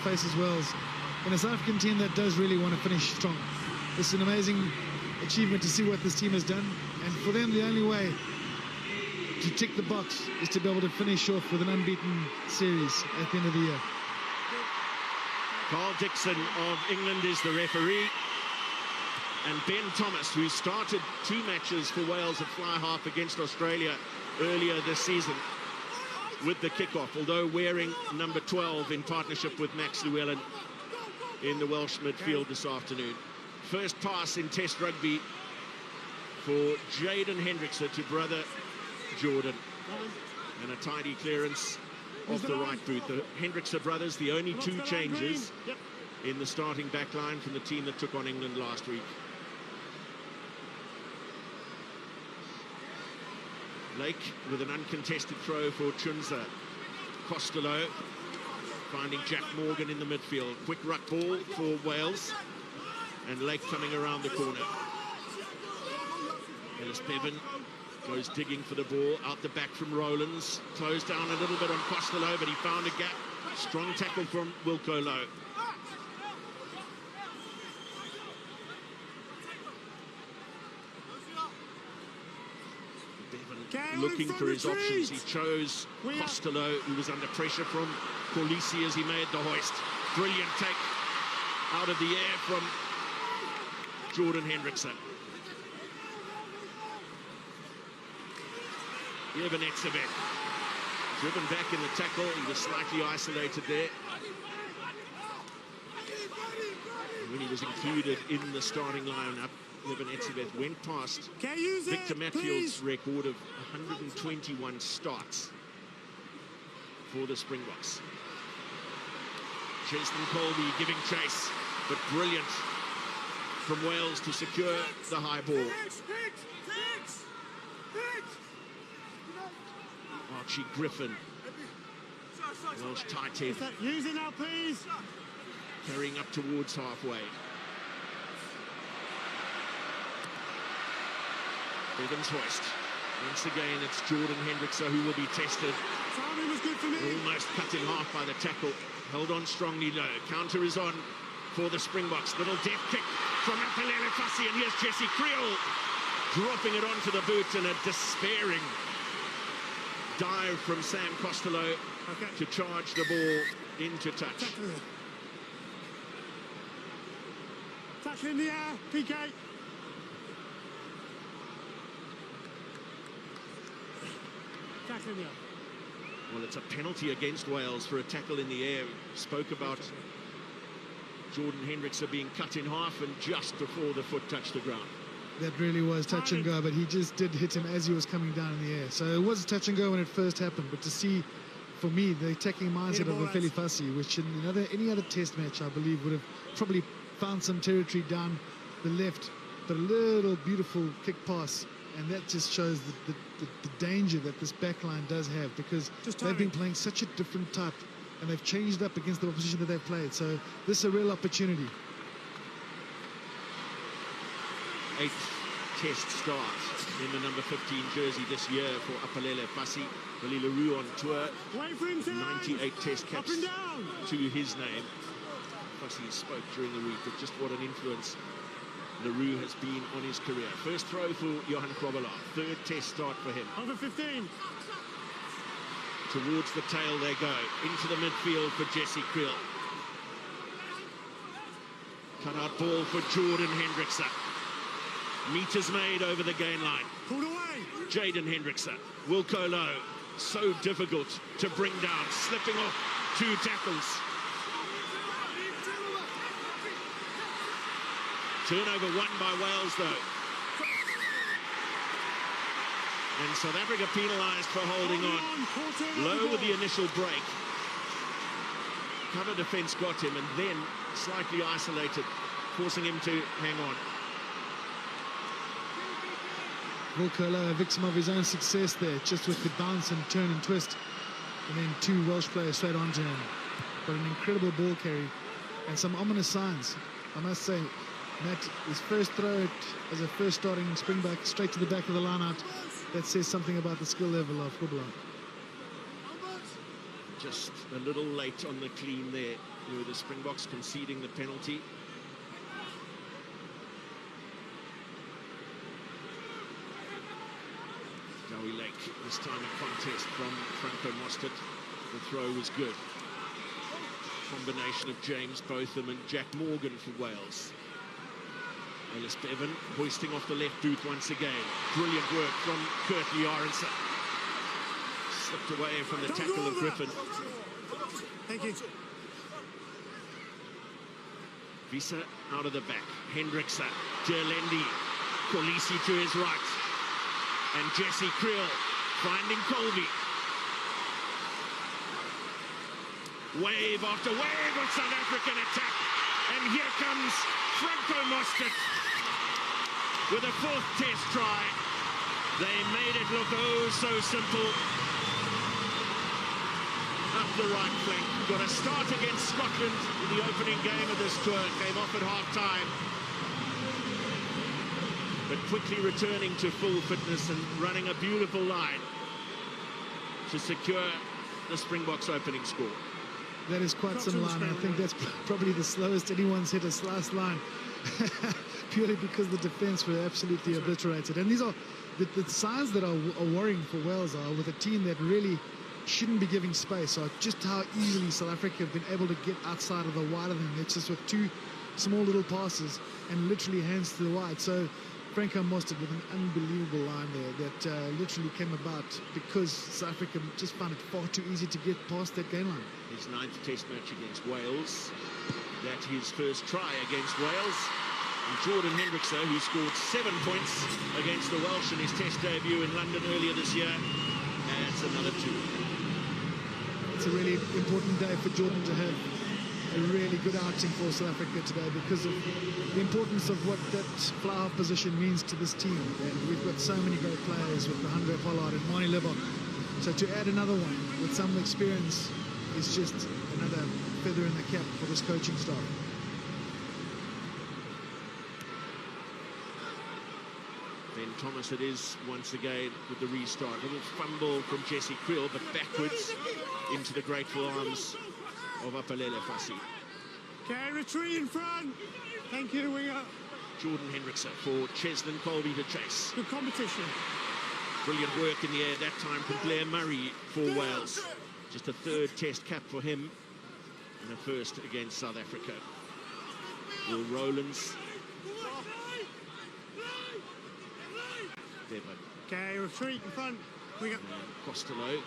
faces Wales in a South African team that does really want to finish strong. It's an amazing achievement to see what this team has done, and for them the only way to tick the box is to be able to finish off with an unbeaten series at the end of the year. Carl Dixon of England is the referee, and Ben Thomas, who started 2 matches for Wales at fly half against Australia earlier this season, with the kickoff, although wearing number 12 in partnership with Max Llewellyn in the Welsh midfield this afternoon. First pass in Test rugby for Jaden Hendrickse to brother Jordan, and a tidy clearance off the right boot. The Hendrickse brothers, the only 2 changes in the starting back line from the team that took on England last week. Lake with an uncontested throw for Chunza. Costello finding Jack Morgan in the midfield. Quick ruck ball for Wales, and Lake coming around the corner. Ellis Bevan goes digging for the ball, out the back from Rowlands. Closed down a little bit on Costello, but he found a gap. Strong tackle from Wilco Lowe. Bevan looking for his options. He chose Costello, who was under pressure from Kolisi as he made the hoist. Brilliant take out of the air from Jordan Hendrickse. Evan Etzebeth driven back in the tackle. He was slightly isolated there. And when he was included in the starting lineup, Evan Etzebeth went past Victor Matfield's record of 121 starts for the Springboks. Jason Colby giving chase, but brilliant from Wales to secure the high ball. Archie Griffin, Welsh tight end, using now, please. Carrying up towards halfway. Evans hoist. Once again, it's Jordan Hendrickse who will be tested. Timing was good for me. Almost cut in half by the tackle. Held on strongly low. Counter is on for the Springboks. Little deft kick from Apalele Fassi, and here's Jesse Creel dropping it onto the boot, and a despairing dive from Sam Costello to charge the ball into touch. Tackle in the air, PK. Tackle in the air. Well, it's a penalty against Wales for a tackle in the air. We spoke about Jordan Hendrickse being cut in half and just before the foot touched the ground. That really was touch and go, but he just did hit him as he was coming down in the air. So it was touch and go when it first happened, but to see, for me, the attacking mindset of Apalele Fassi, which in any other test match, I believe, would have probably found some territory down the left, but a little beautiful kick pass, and that just shows the danger that this backline does have, because they've been playing such a different type, and they've changed up against the opposition that they've played. So this is a real opportunity. 8th test start in the number 15 jersey this year for Apalele Fassi. Willie Leroux on tour, 98 test caps to his name. Fassi spoke during the week of just what an influence Leroux has been on his career. First throw for Johan Krobela, 3rd test start for him. Over 15. Towards the tail they go, into the midfield for Jesse Creel. Cut out ball for Jordan Hendrickse. Meters made over the gain line. Pulled away. Jaden Hendrickse. Wilco Lowe. So difficult to bring down. Slipping off 2 tackles. Turnover won by Wales, though. And South Africa penalised for holding on. Lowe with the initial break. Cover defence got him, and then slightly isolated, forcing him to hang on. Wilco Lowe, a victim of his own success there, just with the bounce and turn and twist, and then 2 Welsh players straight onto him. But an incredible ball carry and some ominous signs, I must say. Matt, his first throw as a first starting Springbok straight to the back of the line out, that says something about the skill level of Krobela. Just a little late on the clean there with the Springboks conceding the penalty. Joey Lake, this time a contest from Franco Mostert. The throw was good. Combination of James Botham and Jack Morgan for Wales. Ellis Bevan hoisting off the left boot once again. Brilliant work from Kirtley Aronson. Slipped away from the tackle of Griffin. Thank you. Visa out of the back. Hendrickse, Derlendi, Kolisi to his right. And Jesse Creel finding Colby. Wave after wave of South African attack. And here comes Franco Mostert with a 4th test try. They made it look oh so simple. Up the right flank. Got a start against Scotland in the opening game of this tour. Came off at half-time. But quickly returning to full fitness and running a beautiful line to secure the Springboks opening score. That is quite some line. I think that's probably the slowest anyone's hit a slice line. Purely because the defence were absolutely obliterated. And these are the signs that are worrying for Wales are with a team that really shouldn't be giving space, are just how easily South Africa have been able to get outside of the wider than it's just with 2 small little passes and literally hands to the wide. So Franco Mostert with an unbelievable line there that literally came about because South Africa just found it far too easy to get past that game line. His 9th test match against Wales. That his first try against Wales. And Jordan Hendrickse, who scored 7 points against the Welsh in his test debut in London earlier this year, adds another 2. It's a really important day for Jordan to have a really good outing for South Africa today because of the importance of what that fly-half position means to this team. And we've got so many great players with Andre Pollard and Manie Libbok. So to add another one with some experience is just another feather in the cap for this coaching staff. Ben Thomas it is once again with the restart. A little fumble from Jesse Creel, but backwards into the grateful arms of Apalele Fassi. Okay, retreat in front. Thank you, winger. Jordan Hendrickse for Cheslin Colby to chase. Good competition. Brilliant work in the air that time from Blair Murray for Wales. Just a 3rd test cap for him and a 1st against South Africa. Will Rowlands. Bevan. Okay, retreat in front. Winger. Costello.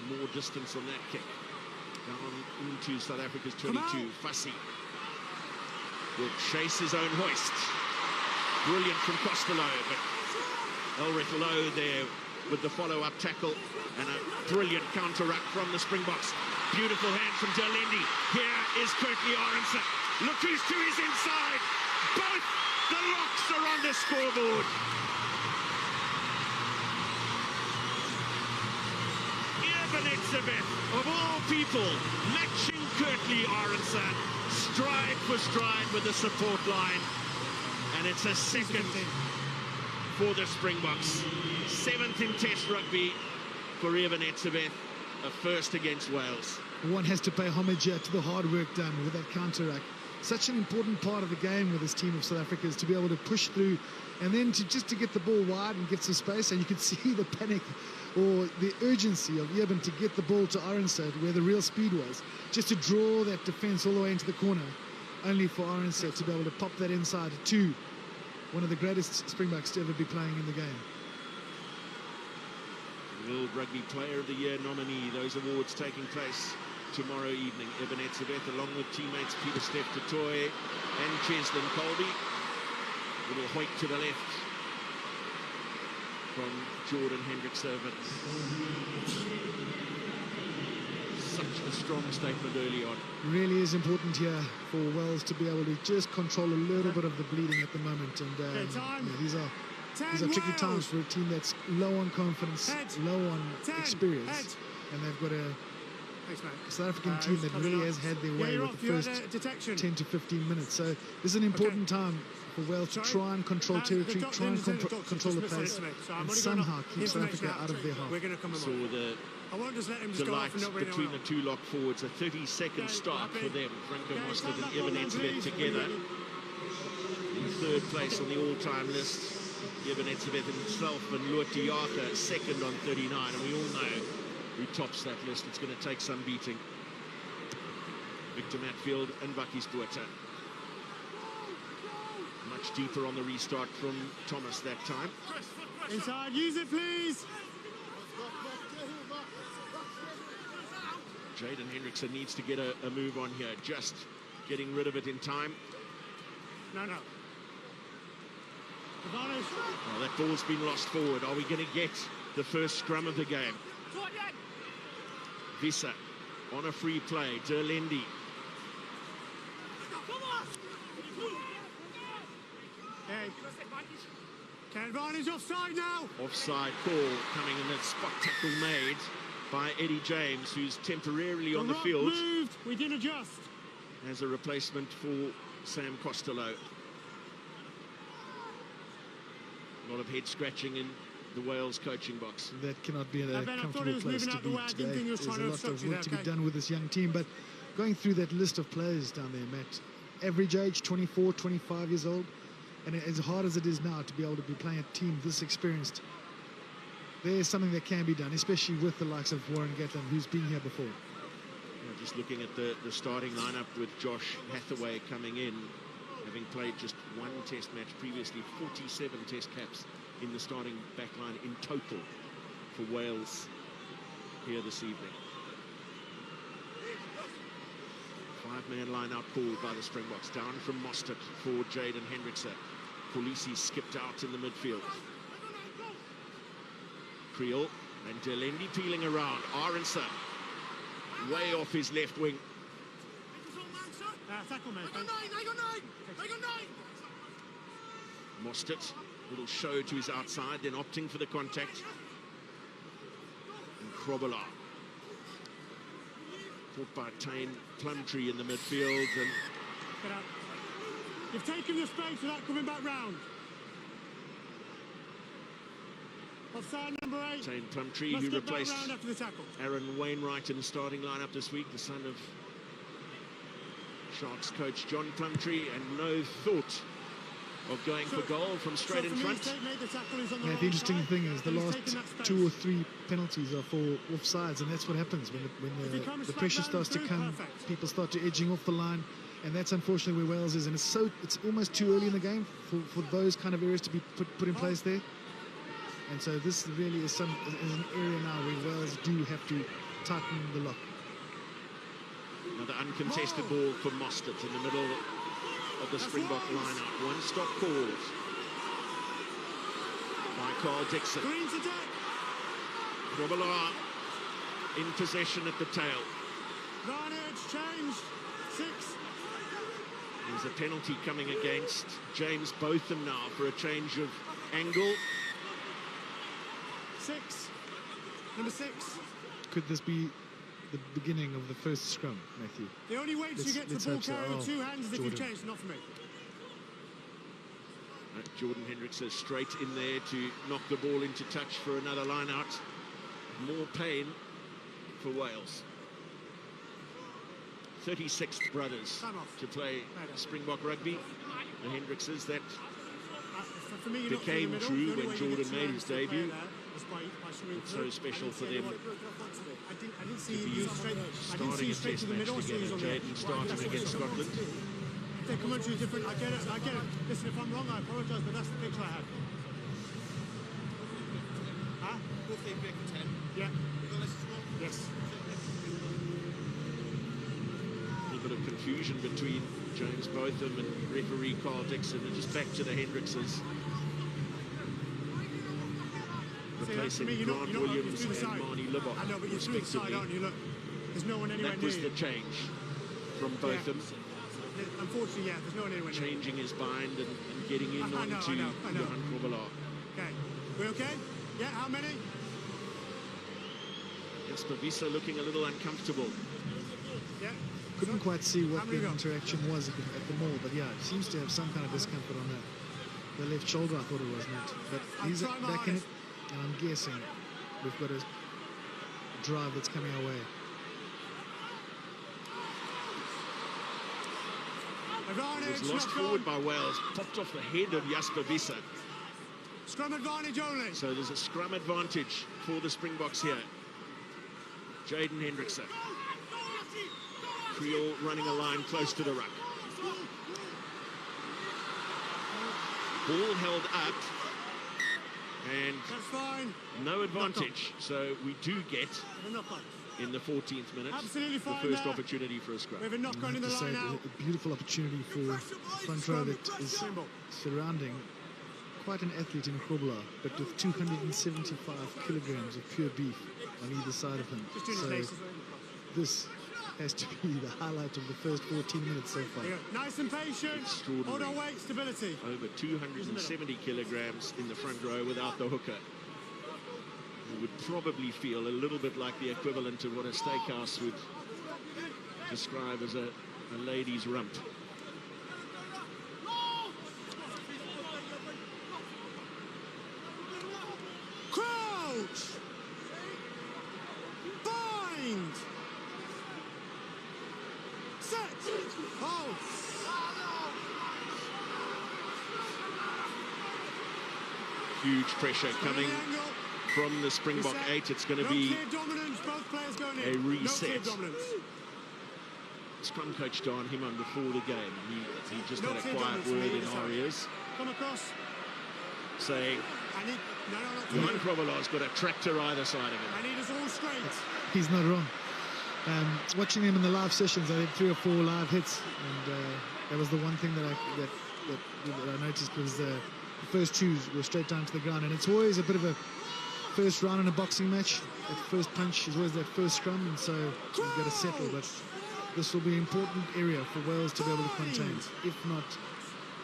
More distance on that kick. Down into South Africa's 22. Fassi will chase his own hoist. Brilliant from Costello, but Elrith Lowe there with the follow-up tackle and a brilliant counter-ruck from the Springboks. Beautiful hand from Derlendi. Here is Kirtley Aronson. Look who's to his inside. Both the locks are on the scoreboard. Elizabeth, of all people, matching Kirtley Aronson, stride for stride with the support line. And it's a 2nd for the Springboks. 7th in Test rugby for Evan Etzebeth, a 1st against Wales. One has to pay homage here to the hard work done with that counter-ruck. Such an important part of the game with this team of South Africa is to be able to push through and then to get the ball wide and get some space. And you can see the panic or the urgency of Eben to get the ball to Aronson where the real speed was, just to draw that defense all the way into the corner, only for Aronson to be able to pop that inside to one of the greatest Springboks to ever be playing in the game. World Rugby Player of the Year nominee. Those awards taking place tomorrow evening. Eben Etzebeth along with teammates Peter Steph Totoy and Cheslin Colby. Little hoik to the left from Jordan Hendrickse. Such a strong statement early on. Really is important here for Wales to be able to just control a little bit of the bleeding at the moment. And these are tricky times for a team that's low on confidence, low on experience, and they've got a South African team that really has had their way with the first 10 to 15 minutes. So this is an important time for Wales to try and control territory, try and control the pace, and somehow keep South Africa out of their half. Saw the I won't just let him just go delight off and not bring between anyone the two lock forwards. A 30-second start for them. Franco Mostert and Evan Etzebeth together. In third place on the all-time list. Evan Etzebeth himself and Luati Yaka second on 39. And we all know who tops that list. It's going to take some beating. Victor Matfield and Bakis Buerta. Much deeper on the restart from Thomas that time. Inside, use it, please. Jaden Hendrickson needs to get a move on here, just getting rid of it in time. No. Advantage. Well, that ball's been lost forward. Are we going to get the first scrum of the game? Visa on a free play. Derlendi. Hey. Can advantage offside now. Offside call coming in. That spot tackle made by Eddie James, who's temporarily on the field. Moved. We didn't adjust. As a replacement for Sam Costello. A lot of head scratching in the Wales coaching box. That cannot be a comfortable place to be today. There's a lot of work to be okay. done with this young team, but going through that list of players down there, Matt, average age 24, 25 years old, and as hard as it is now to be able to be playing a team this experienced, there's something that can be done, especially with the likes of Warren Gatland, who's been here before. Yeah, just looking at the starting lineup with Josh Hathaway coming in, having played just one test match previously, 47 test caps in the starting backline in total for Wales here this evening. Five-man line out called by the Springboks, down from Mostert for Jaden Hendrickson. Polisi skipped out in the midfield. Creel and Derlendi peeling around. Arendse way off his left wing. Mostert, little show to his outside, then opting for the contact. And Krobela. Caught by Tane Plumtree in the midfield. And Get up. You've taken the space without coming back round. Offside number 8. Tane Plumtree, who replaced after the tackle. Aaron Wainwright in the starting lineup this week, the son of Sharks coach John Plumtree, and no thought of going for goal from straight in front. Yeah, the interesting thing is the last 2 or 3 penalties are for offsides, and that's what happens when the pressure starts to come. People start to edging off the line, and that's unfortunately where Wales is. And it's almost too early in the game for those kind of areas to be put in place there. And so this really is an area now where Wales do have to tighten the lock. Another uncontested ball for Mostert in the middle of the Springbok lineup. One stop called by Carl Dixon. Krobela in possession at the tail. Advantage changed. 6. There's a penalty coming against James Botham now for a change of angle. 6. Number 6. Could this be the beginning of the first scrum, Matthew? The only way to get the ball carrier with 2 hands is if you change, not for me. Jordan Hendrickson straight in there to knock the ball into touch for another line out. More pain for Wales. 36th brothers to play Springbok rugby. The Hendricksons, that became true when Jordan made his debut. It's so special for them I didn't see to be starting a test match together. Jaden starting against Scotland. Their commentary is different. I get it. Listen, if I'm wrong, I apologise, but that's the picture I had. Huh? 14 pick 10. Yeah. Yes. A little bit of confusion between James Botham and referee Carl Dixon. And just back to the Hendricksons. Replacing Grant Williams and Marnie Libbok, I know, but you're through the side, aren't you? Look, there's no one anywhere near. That was the change from Botham. Yeah. Unfortunately, yeah, there's no one anywhere near. Changing his bind and getting in onto Johan Krobela. Okay. We okay? Yeah, how many? Jesper Wiese looking a little uncomfortable. Yeah. Couldn't quite see what the interaction was at the mall, but yeah, it seems to have some kind of discomfort on the left shoulder, I thought it was, Matt. But he's back in it, and I'm guessing we've got a drive that's coming our way. Advantage, It was lost knock forward on. by Wales, popped off the head of Jasper Visser. Scrum advantage only. So there's a scrum advantage for the Springboks here. Jaden Hendrickson. Creole running a line close to the ruck. Ball held up. And That's fine. no advantage. So we do get, A knock on. in the 14th minute, Absolutely the fine first there. opportunity for a scrum. We have a knock on in the I have to line say, now. a beautiful opportunity for front row that is surrounding quite an athlete in Krobla, but with 275 kilograms of pure beef on either side of him. Just doing his So laces. this has to be the highlight of the first 14 minutes so far. There you go. Nice and patient. Extraordinary. Hold on, weight, stability. Over 270 kilograms in the front row without the hooker. You would probably feel a little bit like the equivalent of what a steakhouse would describe as a lady's rump. Crouch! Bind! Set! Hold! Huge pressure coming Angle. from the Springbok Reset. 8. It's going to No be clear dominance, both players going in. a No reset. clear dominance. Scrum coach Don Himon before the game. He just No had a clear quiet dominance from word in either our side. ears Come across. saying, I need... No, Johan Krovelar's got a tractor either side of him. I need us all straight. He's not wrong. Watching him in the live sessions, I did 3 or 4 live hits, and that was the one thing that I noticed was the first twos were straight down to the ground, and it's always a bit of a first round in a boxing match. That first punch is always that first scrum, and so you've got to settle. But this will be an important area for Wales to be able to contain, if not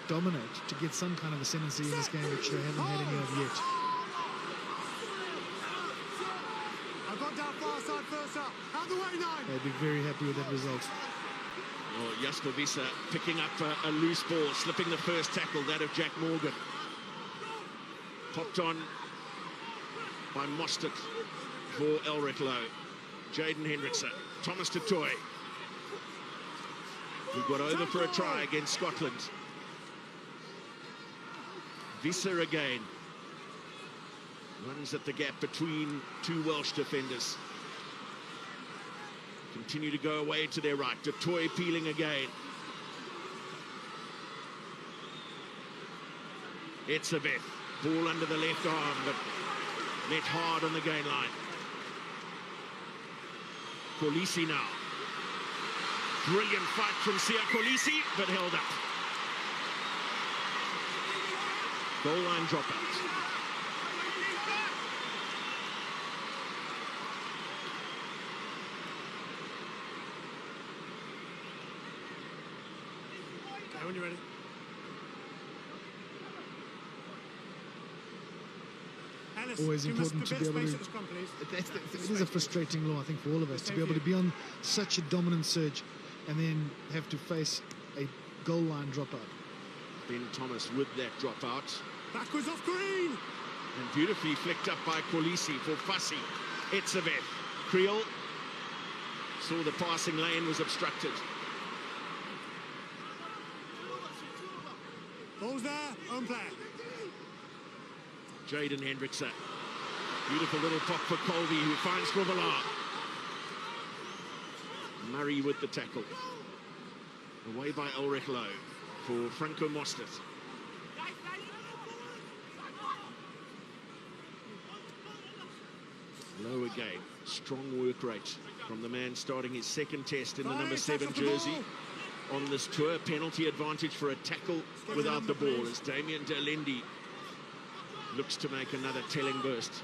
dominate, to get some kind of ascendancy in this game, which they haven't had any of yet. I got down far side first up. Out the way, 9. They'd be very happy with that result. Well, Jasper Visser picking up a loose ball, slipping the first tackle, that of Jack Morgan. Popped on by Mostert for Elric Lowe. Jaden Hendrickson, Thomas Tutoy, who got over for a try against Scotland. Visser again. Runs at the gap between 2 Welsh defenders. Continue to go away to their right. Tutoy peeling again. Etzebeth, ball under the left arm, but met hard on the gain line. Kolisi now. Brilliant fight from Sia Kolisi, but held up. Goal line dropout. Okay, when you're ready. Ellis, Always give us important the to be bit able space to... at the scrum, please. It is a frustrating law, I think, for all of us, to be able to be on such a dominant surge and then have to face a goal line dropout. Ben Thomas with that dropout. Backwards off green. And beautifully flicked up by Kolisi for Fassi. Etzebeth. Creole saw the passing lane was obstructed. Ball's there, own player. Jaden Hendrickson. Beautiful little pop for Colby, who finds Grovelar. Murray with the tackle. Away by Elric Lowe for Franco Mostert. Lowe again. Strong work rate from the man starting his second test in the number 7 jersey on this tour. Penalty advantage for a tackle without the ball as Damien Delendi looks to make another telling burst.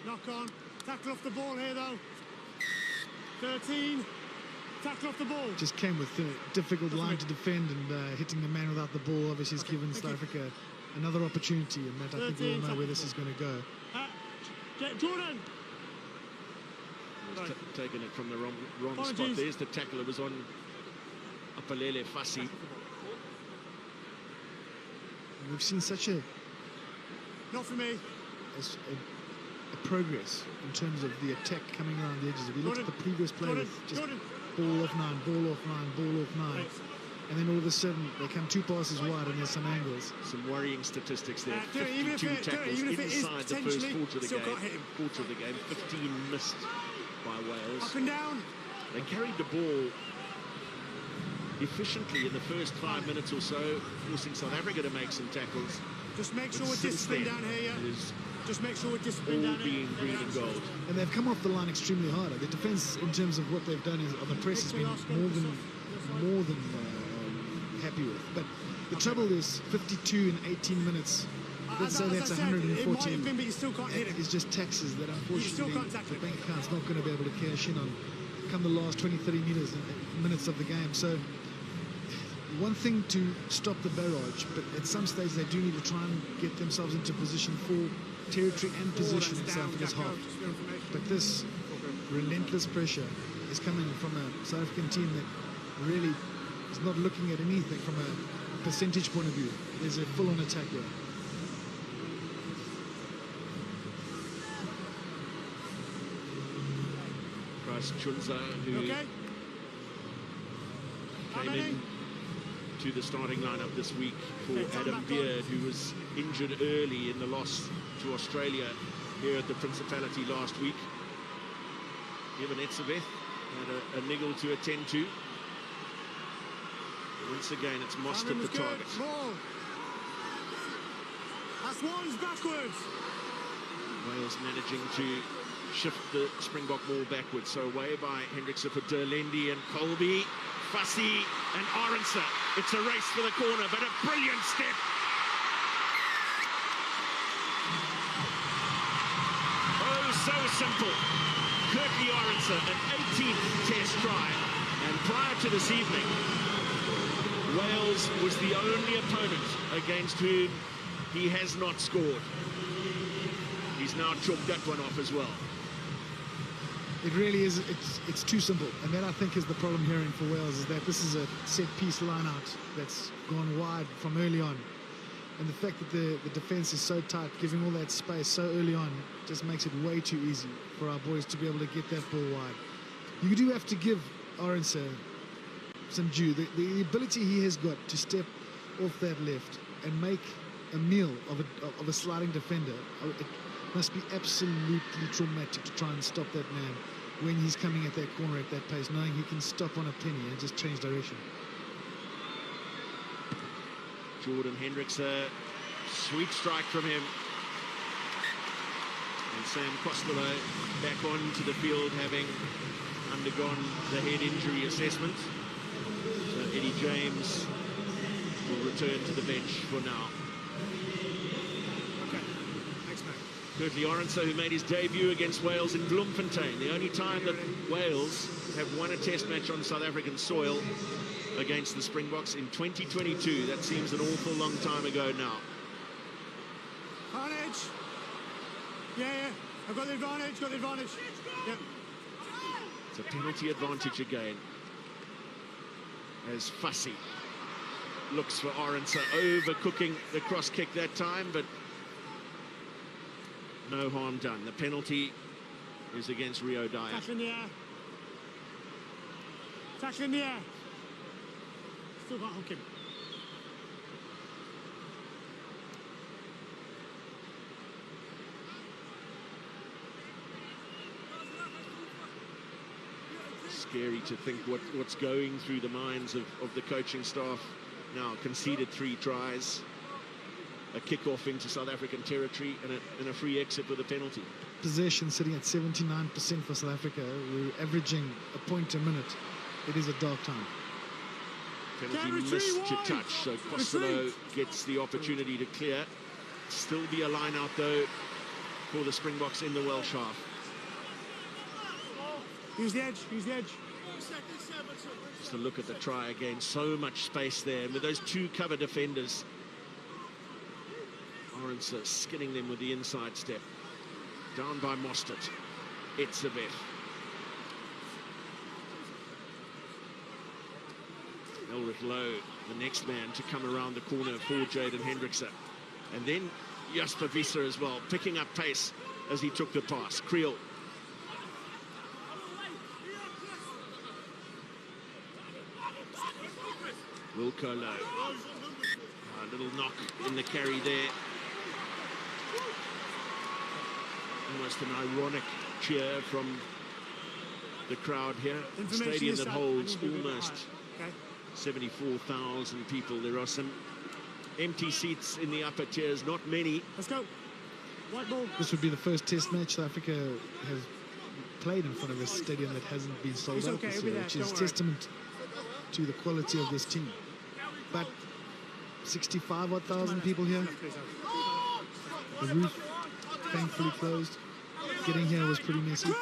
Knock on. Tackle off the ball here, though. 13. Tackle off the ball. Just came with a difficult line to defend, and hitting the man without the ball obviously has given South Africa another opportunity, and Matt, I think we all know where this is going to go. Jordan! Taking it from the wrong spot. Apologies. There's the tackle. It was on Apalele Fassi. We've seen such a Not for me. progress in terms of the attack coming around the edges. If you look at the previous play with just Jordan. ball off 9, ball off 9, ball off 9, Right. and then all of a sudden they come 2 passes wide and there's some angles. Some worrying statistics there. Do it, even if 52 it- do it, tackles even if it is inside the first potentially, quarter of the still game. can't hit him. 15 missed by Wales. Up and down. They carried the ball efficiently in the first 5 minutes or so, forcing South Africa to make some tackles. Just make sure But we're since disciplined then, down here, yeah. it is Just make sure we're disciplined all down here. being green and gold. And they've come off the line extremely hard. The defence, in terms of what they've done, is on the press has been more than happy with. But the trouble is 52 in 18 minutes. Let's say that's As I said, it might have 114. been, but you still can't hit him. It's just taxes that still unfortunately can't tackle the him. bank account's not going to be able to cash in on come the last 20-30 minutes of the game. So one thing to stop the barrage, but at some stage they do need to try and get themselves into position for territory and position in South Africa's half. But this relentless pressure is coming from a South African team that really is not looking at anything from a percentage point of view. There's a full-on attack here. Bryce Chunza, who Okay. came in to the starting lineup this week for Okay, come Adam back on. Beard, who was injured early in the loss to Australia here at the Principality last week. Evan Etzebeth had a niggle to attend to. Once again, it's Most at the target. Ball. That's one's backwards. Wales managing to shift the Springbok ball backwards. So away by Hendrickse for Derlendi and Colby, Fussy and Arendse. It's a race for the corner, but a brilliant step. Oh, so simple. Kirkley Arendse, an 18th test try. And prior to this evening, Wales was the only opponent against whom he has not scored. He's now chalked that one off as well. It really is, it's too simple. And that, I think, is the problem here for Wales, is that this is a set-piece line-out that's gone wide from early on. And the fact that the defence is so tight, giving all that space so early on, just makes it way too easy for our boys to be able to get that ball wide. You do have to give Arendse some due. The ability he has got to step off that left and make a meal of a sliding defender, it must be absolutely traumatic to try and stop that man when he's coming at that corner at that pace, knowing he can stop on a penny and just change direction. Jordan Hendrickse, sweet strike from him. And Sam Costello back onto the field, having undergone the head injury assessment. So Eddie James will return to the bench for now. Okay. Thanks, man. Kirkley Arendse, who made his debut against Wales in Bloemfontein, the only time that Wales have won a test match on South African soil against the Springboks in 2022. That seems an awful long time ago now. Advantage. Yeah. I've got the advantage. Yep. It's a penalty advantage again, as Fussy looks for Arendse, overcooking the cross kick that time, but no harm done. The penalty is against Rio Dyer. Tackle in the air. Tackle in the air. Still can't hook him. Scary to think what's going through the minds of the coaching staff now. Conceded 3 tries, a kick-off into South African territory, and a free exit with a penalty. Possession sitting at 79% for South Africa. We're averaging a point a minute. It is a dark time. Penalty missed to touch, so Costello gets the opportunity to clear. Still be a line out, though, for the Springboks in the Welsh half. Use the edge. Just a look at the try again. So much space there. And with those 2 cover defenders, Arendse skinning them with the inside step. Down by Mostert. Etzebeth. Elrith Lowe, the next man to come around the corner for Jaden Hendrickse. And then Jasper Wiese as well, picking up pace as he took the pass. Creel. Wilco low. A little knock in the carry there. Almost an ironic cheer from the crowd here. A stadium that holds almost 74,000 people. There are some empty seats in the upper tiers, not many. Let's go. White ball. This would be the first test match South Africa has played in front of a stadium that hasn't been sold out this year, which is testament to the quality of this team. But 65,000 people here. The roof thankfully closed. Getting here was pretty messy.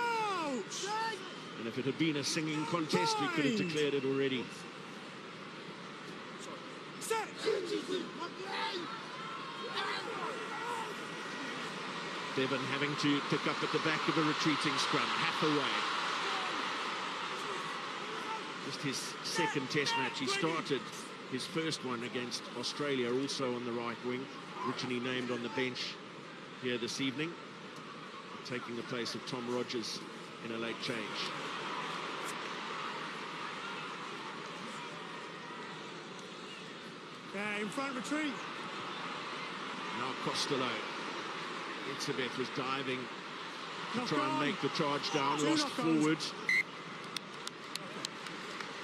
And if it had been a singing contest, we could have declared it already. Bevan having to pick up at the back of a retreating scrum, half away. Just his second test match. He started his first one against Australia, also on the right wing, originally named on the bench here this evening, taking the place of Tom Rogers in a late change. Yeah, in front, retreat. Now Costello. Itzebeth was diving to try and make the charge down, lost forward.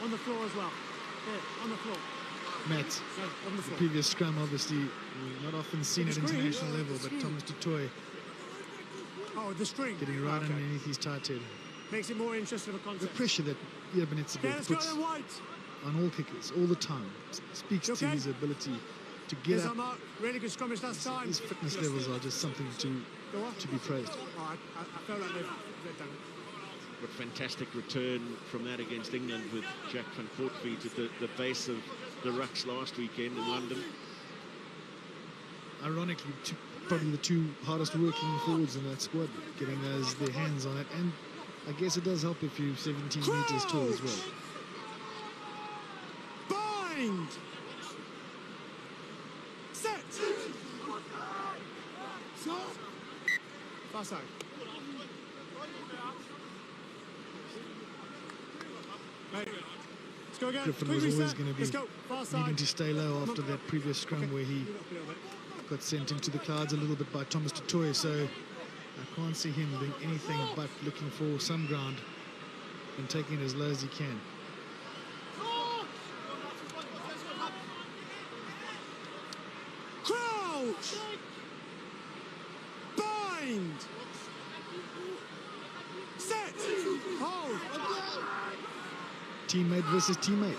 On the floor as well. Yeah, on the floor. Matt, On the the previous scrum, obviously, not often seen at international level, but Thomas du Toit Oh, the string. getting right underneath his tight head. Makes it more interesting of a The contest. pressure that Itzebeth Let's go puts then, White. on all kickers all the time speaks to his ability to get Here's up. our mark. Really good scrummage last time. His fitness levels are just something to be praised. Oh, I felt like they've done it. What fantastic return from that against England with Jack van Poortvliet at the base of the rucks last weekend in London. Ironically, probably the two hardest working forwards in that squad, getting their hands on it. And I guess it does help if you're 17 meters tall as well. Bind! Set! Far side. Right. Let's go again. Griffin Quick was always reset. going to be Let's go. Far side. needing to stay low after that previous scrum where he got sent into the clouds a little bit by Thomas du Toit. So I can't see him doing anything but looking for some ground and taking it as low as he can. Crouch! Bind! Set! Hold! Teammate versus teammate.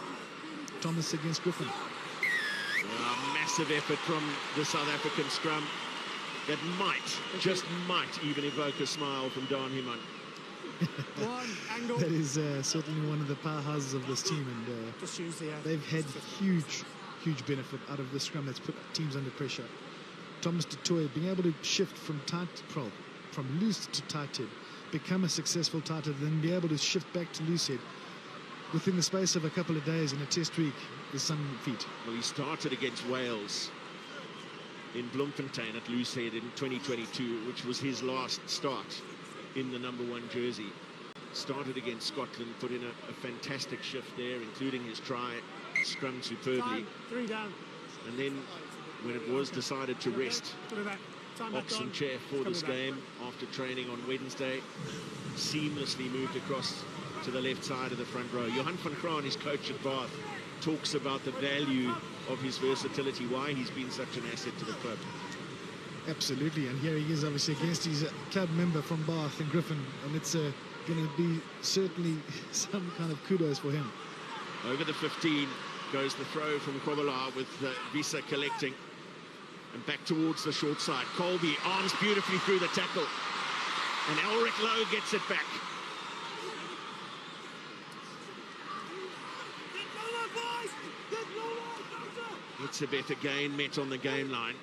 Thomas against Griffin. Massive effort from the South African scrum that just might even evoke a smile from Dan Himan. One angle. That is certainly one of the powerhouses of this team, and Just use the they've had huge benefit out of the scrum that's put teams under pressure. Thomas du Toit being able to shift from loose to tight head, become a successful tight head, then be able to shift back to loose head within the space of a couple of days in a test week is some feat. Well, he started against Wales in Bloemfontein at Loosehead in 2022, which was his last start in the #1 jersey. Started against Scotland, put in a fantastic shift there, including his try, scrummed superbly. Time. 3 down. And then when it was decided to rest Put it back. Time back Ox on. and Chair for Coming this back. game after training on Wednesday, seamlessly moved across to the left side of the front row. Johan van Graan, his coach at Bath, talks about the value of his versatility, why he's been such an asset to the club. Absolutely, and here he is obviously against his club member from Bath and Griffin, and it's going to be certainly some kind of kudos for him. Over the 15 goes the throw from Kovala with Visa collecting. And back towards the short side. Colby arms beautifully through the tackle. And Elric Lowe gets it back. Itzebeth again met on the game line.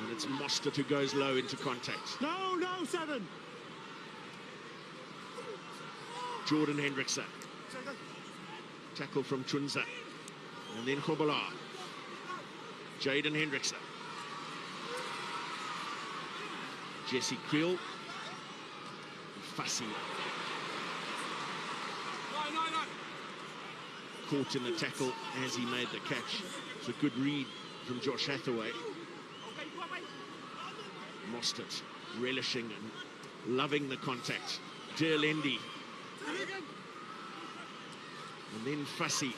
And it's Mostert who goes low into contact. No, 7. Jordan Hendrickson. Tackle from Chunza. And then Kovala. Jaden Hendrickson. Jesse Creel Fussy. Caught in the tackle as he made the catch. It's a good read from Josh Hathaway. Mostert relishing and loving the contact. Derlendi. And then Fussy.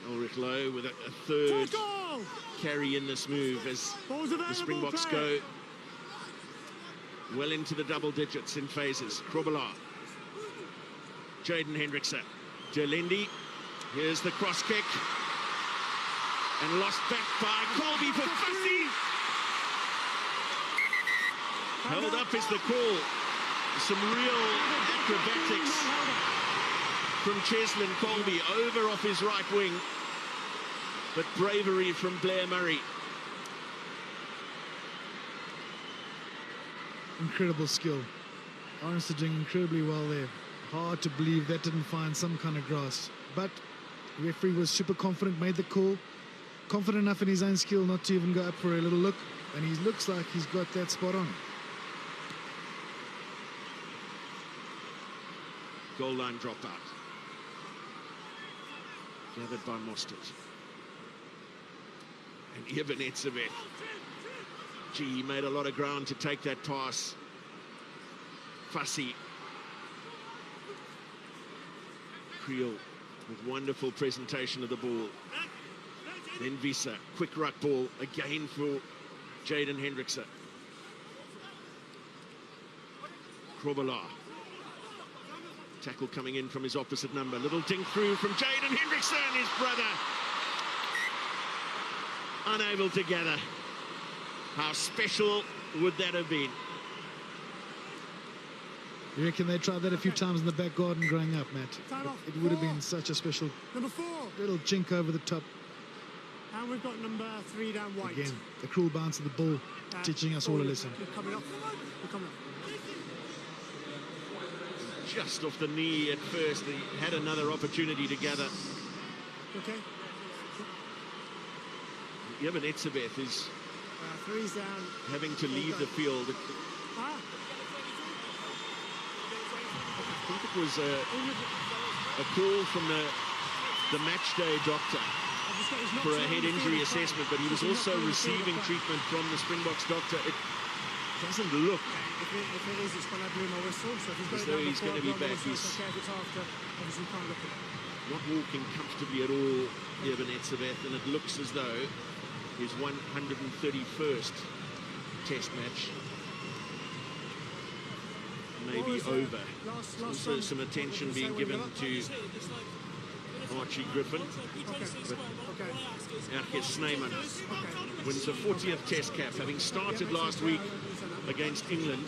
Ulrich Lowe with a third carry in this move as the Springboks go well into the double digits in phases. Krobelaar. Jaden Hendrickse. Derlendi. Here's the cross kick. And lost back by Colby for Fussy. Held up is the call. Some real acrobatics from Cheslin Colby over off his right wing. But bravery from Blair Murray. Incredible skill. Arns are doing incredibly well there. Hard to believe that didn't find some kind of grass. But the referee was super confident, made the call. Confident enough in his own skill not to even go up for a little look. And he looks like he's got that spot on. Goal line dropout. Gathered by Mostert. And Eben Etzebeth. Gee, he made a lot of ground to take that pass. Fussy. Creel with wonderful presentation of the ball. Then Visa, quick ruck ball again for Jaden Hendrickse. Krobelaar. Tackle coming in from his opposite number. Little dink through from Jaden Hendrickse and his brother. Unable to gather. How special would that have been? You reckon they tried that a few times in the back garden growing up, Matt? It would have been such a special little chink over the top. And we've got number 3 down White. Again, the cruel bounce of the ball, teaching us all a lesson. You're coming up. You're coming up. Just off the knee at first. He had another opportunity to gather. Okay. Eben Etzebeth is 3's down. having to leave the field. Ah. I think it was a call from the match day doctor for a head injury assessment, but he was also receiving treatment from the Springboks doctor. It doesn't look If it is, it's when I blew my whistle. So if as though he's going to be back. He's okay. If it's after, obviously can't look at it. not walking comfortably at all, Eben Etzebeth, and it looks as though his 131st test match may be over. Also some attention being given to Archie Griffin. But Erkes Snyman wins the 40th test cap, having started last week against England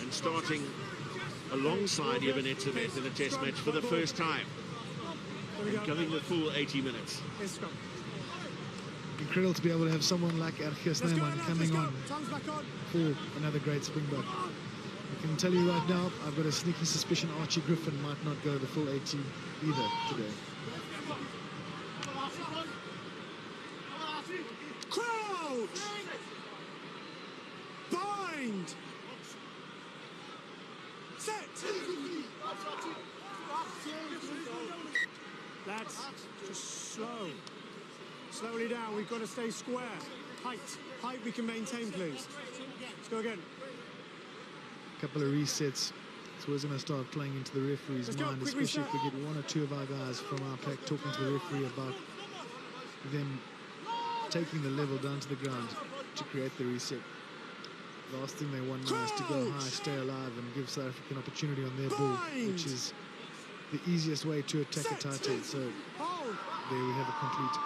and starting alongside Eben Etzebeth in a test match for the first time. And going the full 80 minutes. Incredible to be able to have someone like Erkes Snyman coming on for another great Springbok. I can tell you right now, I've got a sneaky suspicion Archie Griffin might not go the full 80 either today. Crowd! Bind! Set! Lads, just slow. Slowly down, we've got to stay square. Height we can maintain, please. Let's go again. Couple of resets. So we're going to start playing into the referee's mind, especially if we get one or two of our guys from our pack talking to the referee about them taking the level down to the ground to create the reset. The last thing they want now is to go high, stay alive, and give South Africa an opportunity on their ball, which is the easiest way to attack a tight head. So there we have it complete.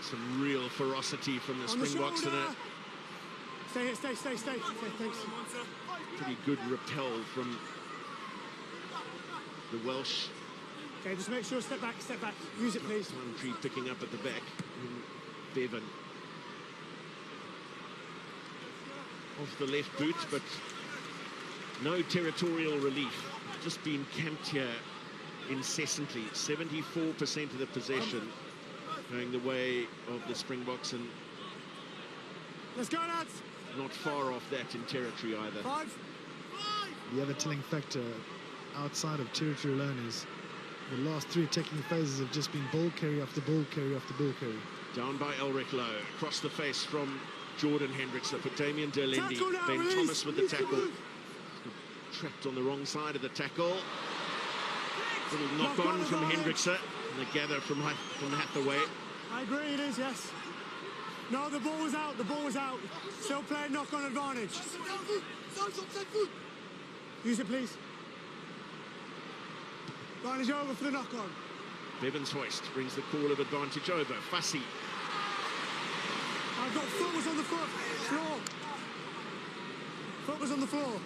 Some real ferocity from the Springboks today. Stay here, stay. Thanks. Pretty good repel from the Welsh. Okay, just make sure, step back. Use it, please. One tree picking up at the back. Bevan. Off the left boot, but no territorial relief. Just been camped here incessantly. 74% of the possession going the way of the Springboks, and Let's go, lads. Not far off that in territory either. 5. The other telling factor outside of territory alone is the last 3 attacking phases have just been ball carry after ball carry after ball carry. Down by Ulrich Lowe, across the face from Jordan Hendrickson for Damien Derlendi. Ben release. Thomas with the tackle. Trapped on the wrong side of the tackle. Little knock on from Hendrickson. And the gather from Hathaway. I agree, it is, yes. No, the ball was out, the ball was out. Still playing knock-on advantage. Use it, please. Advantage over for the knock-on. Bevins Hoist brings the call of advantage over. Fussy. I've got foot was on the floor. Foot was on the floor.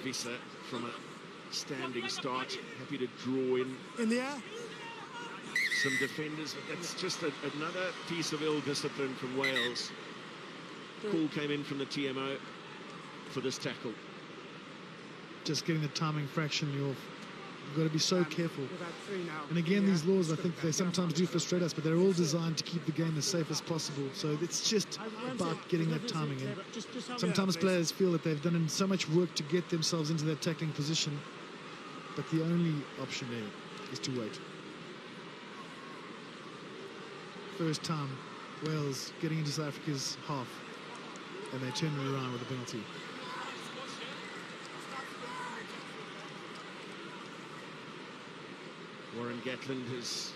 Visser from a standing start, happy to draw in the air. Some defenders. That's just another piece of ill discipline from Wales. Call came in from the TMO for this tackle. Just getting the timing fractionally off. You've got to be so careful. And again, these laws, I think they sometimes do frustrate us, but they're all designed to keep the game as safe as possible. So it's just about getting that timing in. Sometimes players feel that they've done so much work to get themselves into that tackling position, but the only option there is to wait. First time Wales getting into South Africa's half, and they turn it around with a penalty. Warren Gatland has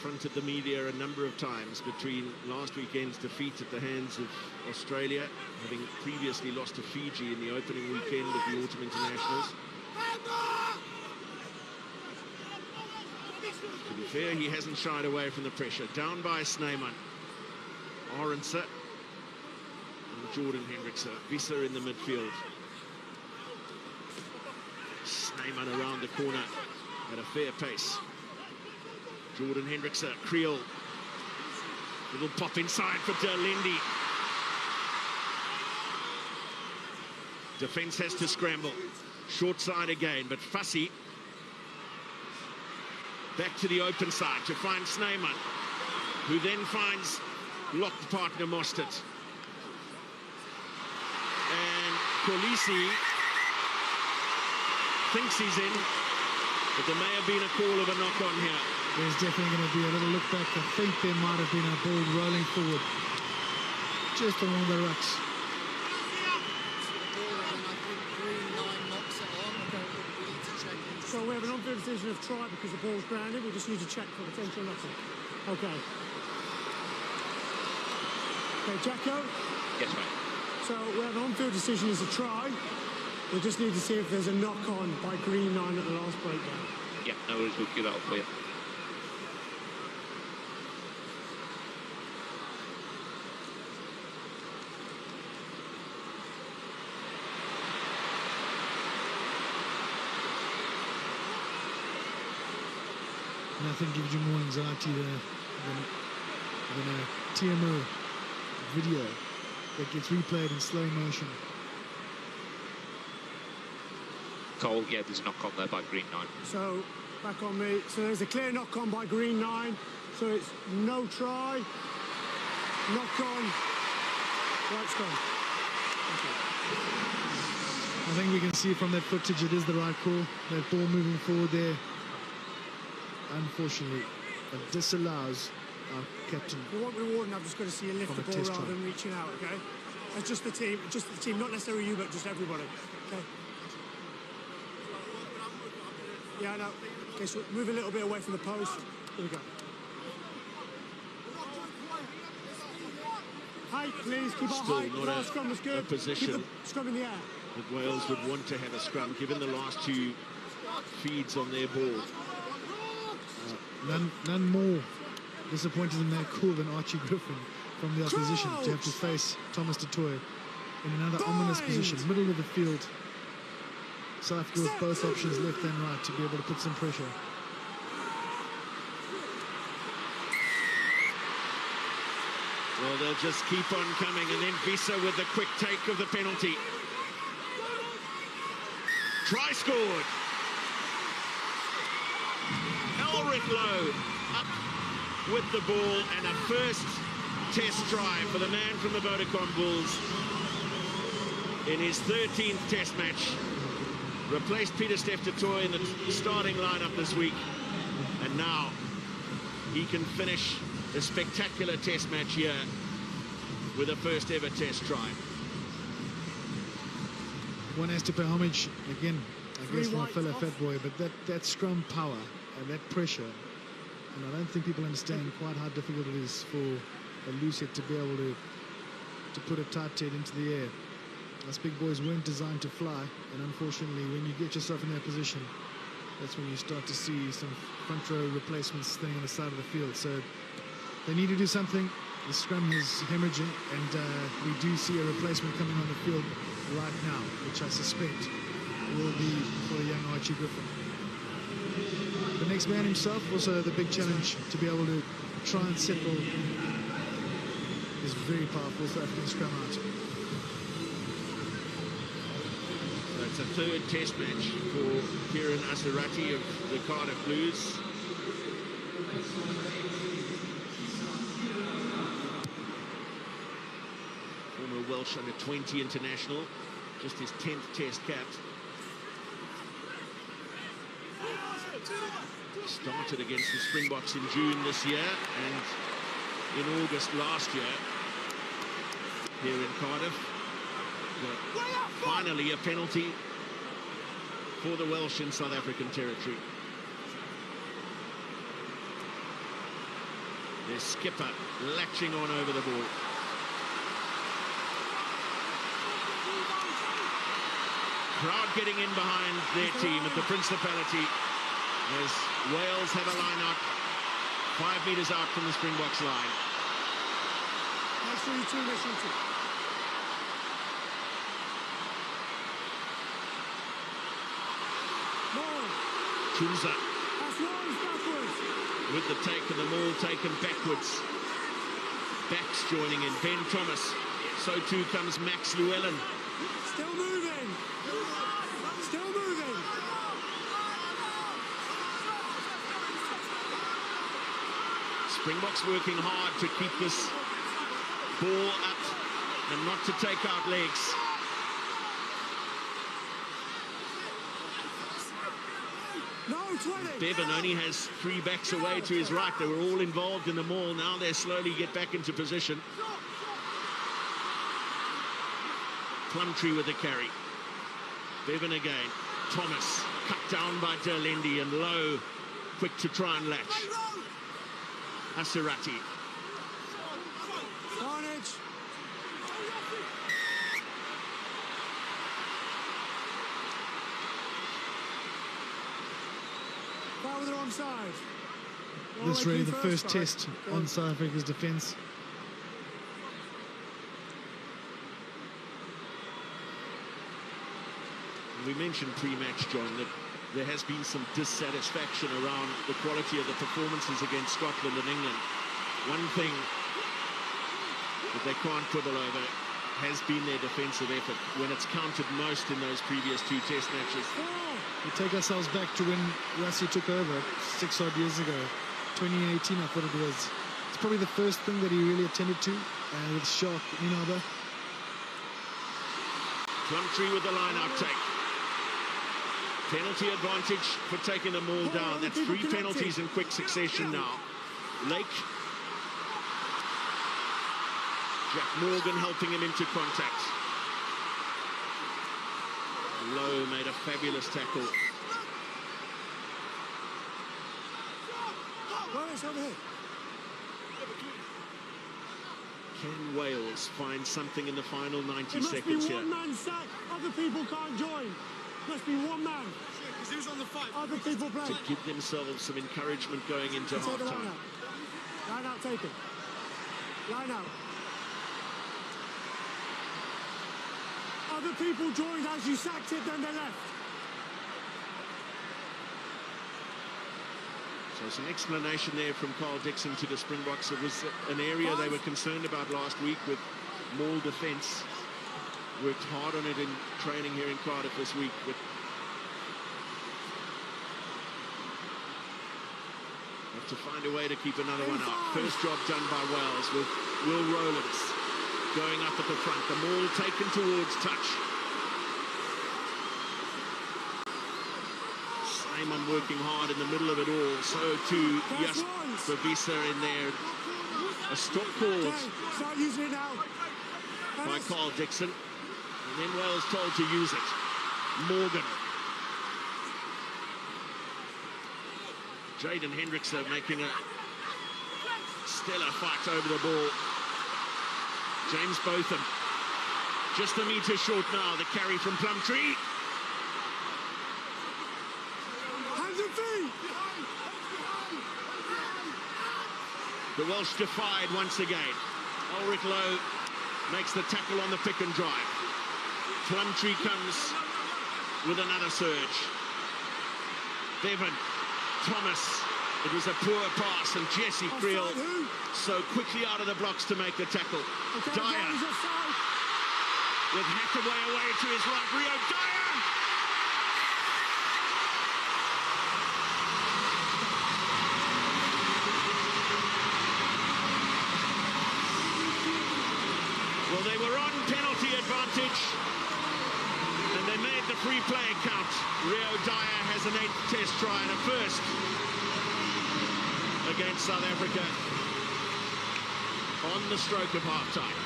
fronted the media a number of times between last weekend's defeat at the hands of Australia, having previously lost to Fiji in the opening weekend of the Autumn Internationals. To be fair, he hasn't shied away from the pressure. Down by Snyman, Arendse and Jordan Hendrickson. Visser in the midfield. Snyman around the corner at a fair pace. Jordan Hendrickson, Creel. Little pop inside for Derlendi. Defence has to scramble. Short side again, but Fussy. Back to the open side to find Snyman, who then finds locked partner Mostert. And Kolisi thinks he's in, but there may have been a call of a knock-on here. There's definitely going to be a little look back. I think there might have been a ball rolling forward, just on one of the rucks. So we have an unfair decision of try because the ball's grounded. We just need to check for potential knock-on. Okay. Okay, Jacko? Yes, mate. So we have an on-field decision as a try. We just need to see if there's a knock-on by green 9 at the last breakdown. Yeah, no worries, we'll give that up for you. Nothing gives you more anxiety than a TMO video that gets replayed in slow motion. Cole, yeah, there's a knock-on there by green 9. So, back on me. So there's a clear knock-on by green 9. So it's no try, knock-on, right's gone. Okay. I think we can see from that footage it is the right call. That ball moving forward there, unfortunately, it disallows our captain. We won't reward, and I've just got to see you lift the ball rather than reaching out, okay? That's just the team, not necessarily you, but just everybody, okay? Yeah, I know. Okay, so move a little bit away from the post. Here we go. Height, please. Keep our height. Still not scrum was good. a position. Keep the scrum in the air. That Wales would want to have a scrum, given the last 2 feeds on their ball. None more disappointed in that call than Archie Griffin from the opposition to have to face Thomas du Toit in another ominous position, middle of the field. South Africa with both options, left and right, to be able to put some pressure. Well, they'll just keep on coming, and then Visser with the quick take of the penalty. Try scored. Ulrich Lowe up with the ball, and a first test try for the man from the Vodacom Bulls in his 13th test match. Replaced Peter Steph-Toy in the starting lineup this week. And now he can finish a spectacular test match here with a first ever test try. One has to pay homage again, I guess, my fellow fat boy, but that scrum power and that pressure, and I don't think people understand quite how difficult it is for a loose head to be able to put a tight head into the air. Us big boys weren't designed to fly, and unfortunately when you get yourself in that position, that's when you start to see some front row replacements staying on the side of the field. So they need to do something. The scrum is hemorrhaging, and we do see a replacement coming on the field right now, which I suspect will be for the young Archie Griffin. The next man himself, also the big challenge to be able to try and settle this very powerful South African scrum out. So it's a third test match for Kieran Asirati of the Cardiff Blues. Former Welsh under-20 international, just his 10th test cap. Started against the Springboks in June this year and in August last year here in Cardiff. Finally a penalty for the Welsh in South African territory. Their skipper latching on over the ball. Crowd getting in behind their team at the Principality as Wales have a line out 5 meters out from the Springboks line. Let's shoot two, let's shoot two. Chunza That's Lawrence backwards. with the take and the maul taken backwards. Backs joining in, Ben Thomas. So too comes Max Llewellyn. Still moving. Still moving. Springboks working hard to keep this ball up and not to take out legs. No, 20. Bevan only has 3 backs away to his right. They were all involved in the maul. Now they slowly get back into position. Plumtree with the carry. Bevan again. Thomas cut down by Derlendi and Lowe quick to try and latch. Asirati. Carnage. Foul with the wrong side. This is really the first test on South Africa's defence. We mentioned pre-match, John, that there has been some dissatisfaction around the quality of the performances against Scotland and England. One thing that they can't quibble over has been their defensive effort when it's counted most in those previous 2 test matches. We take ourselves back to when Rassie took over 6 odd years ago, 2018 I thought it was. It's probably the first thing that he really attended to, with Shark Inaba. Plumtree with the line-out take. Penalty advantage for taking them all down. That's 3 penalties in quick succession now. Lake. Jack Morgan helping him into contact. Lowe made a fabulous tackle. Can Wales find something in the final 90 seconds here? One man sack. Other people can't join. Must be one man. Because he was on the fight. Other people play. To give themselves some encouragement going into half-time. Line out, take it. Line out. Other people joined as you sacked it, then they left. So some explanation there from Carl Dixon to the Springboks. It was an area they were concerned about last week with maul defence. Worked hard on it in training here in Cardiff this week, but Have to find a way to keep another one out. First job done by Wales with Will Rowlands going up at the front. The ball taken towards touch. Simon working hard in the middle of it all. So too Jas Babisa in there. A stop called Start using it now. by Carl Dixon. And then Wales told to use it. Morgan. Jaden Hendrickson making a stellar fight over the ball. James Botham just a metre short now. The carry from Plumtree. Hands and feet. The Welsh defied once again. Ulrich Lowe makes the tackle on the pick and drive. Plumtree comes with another surge. Bevan Thomas, it was a poor pass, and Jesse Creel so quickly out of the blocks to make the tackle. Dyer with Hathaway away to his right. Rio Dyer! Well, they were on penalty advantage, and they made the free play count. Rio Dyer has an 8th test try and a first against South Africa on the stroke of half-time.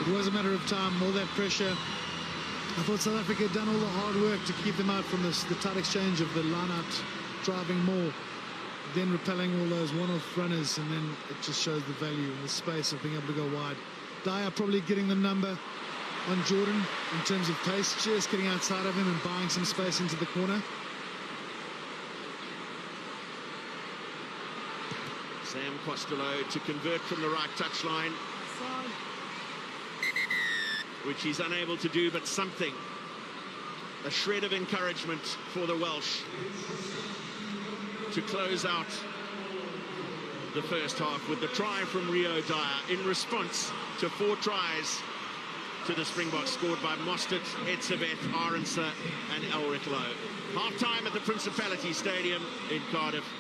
It was a matter of time, all that pressure. I thought South Africa had done all the hard work to keep them out from the tight exchange of the line-out, driving more, then repelling all those one-off runners, and then it just shows the value and the space of being able to go wide. Dyer probably getting the number on Jordan in terms of pace, just getting outside of him and buying some space into the corner. Sam Costello to convert from the right touchline, which he's unable to do, but something. A shred of encouragement for the Welsh to close out the first half with the try from Rio Dyer in response to 4 tries to the Springboks scored by Mostert, Etzebeth, Arendse and Ulrich Lowe. Half-time at the Principality Stadium in Cardiff.